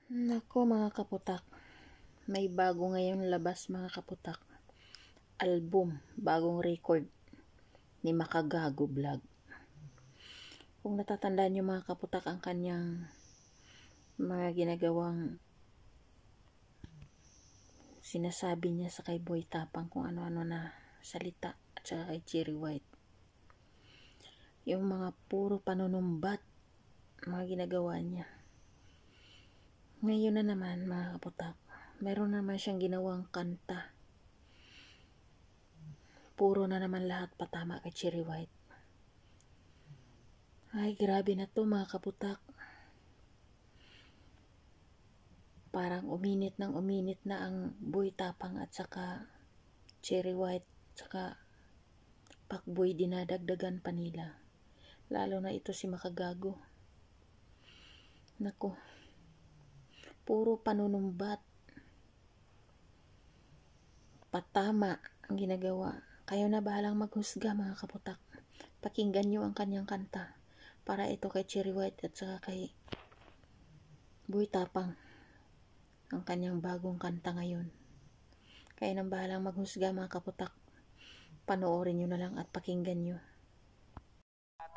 Nako mga kaputak, may bago ngayon labas mga kaputak. Album, bagong record ni Makagago Vlog. Kung natatandaan nyo mga kaputak ang kanyang mga ginagawang sinasabi niya sa kay Boy Tapang, kung ano-ano na salita, at saka kay Cherry White. Yung mga puro panunumbat, mga ginagawa niya. Ngayon na naman mga kaputak, meron naman siyang ginawang kanta. Puro na naman lahat patama kay Cherry White. Ay, grabe na to mga kaputak. Parang uminit na ang Boy Tapang at saka Cherry White, saka Pacboy, dinadagdagan pa nila. Lalo na ito si Makagago. Nako, puro panunumbat, patama ang ginagawa. Kayo na bahalang maghusga mga kaputak. Pakinggan nyo ang kanyang kanta. Para ito kay Cherry White at saka kay Boy Tapang. Ang kanyang bagong kanta ngayon. Kayo na bahalang maghusga mga kaputak. Panoorin nyo na lang at pakinggan nyo.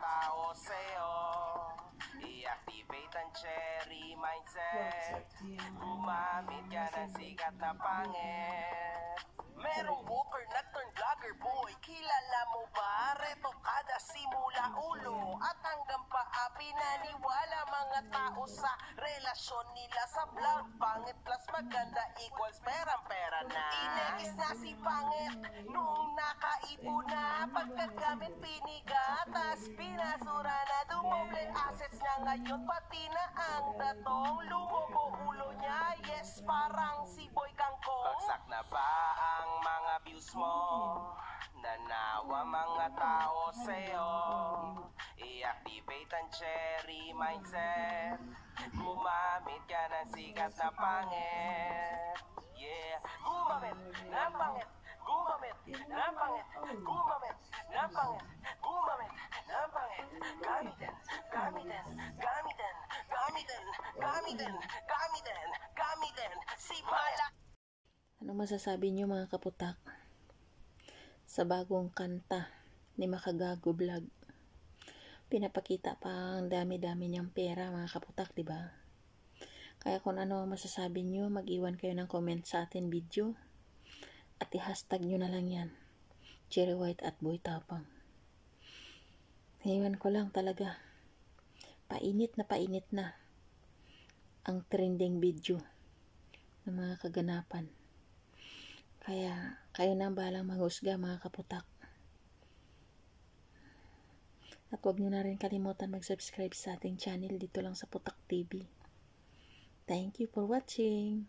Tao sa'yo, i-activate ang cherry mindset. Gumamit ka ng sikat na pangit. Merong walker na turn vlogger boy. Kilala mo ba? Reto kada simula ulo at hanggang paa. Pinaniwala mga tao sa relasyon nila sa vlog. Pangit plus maganda equals perang-pera na. Inegis na si pangit noong nakaipo na. Pagkagamit piniga, tas pinasura na. Dumoble assets na ngayon, pati na ang datong. Lumobo ulo niya, yes parang si Boy Kangkong. Bagsak na ba ang mga views mo? Nanawa mga tao sa'yo. I-activate ang cherry mindset. Gumamit ka ng sikat na pangit. Yeah, gumamit ng pangit. Gumamit ng pangit. Gumamit ng pangit. Gumamit ng pangit. Gamitin, gamitin, gamitin, gamitin, gamitin, gamitin, gamitin. Si Mala. Ano masasabi nyo mga kaputak sa bagong kanta ni Makagago Vlog? Pinapakita pa ang dami-dami niyang pera mga kaputak, diba? Kaya kung ano ang masasabi nyo, mag-iwan kayo ng comment sa atin video at i-hashtag nyo na lang yan, Cherry White at Boy Tapang. Iwan ko lang talaga, painit na ang trending video ng mga kaganapan. Kaya kayo na bahalang maghusga mga kaputak. At huwag nyo na rin kalimutan mag-subscribe sa ating channel dito lang sa Putak TV. Thank you for watching.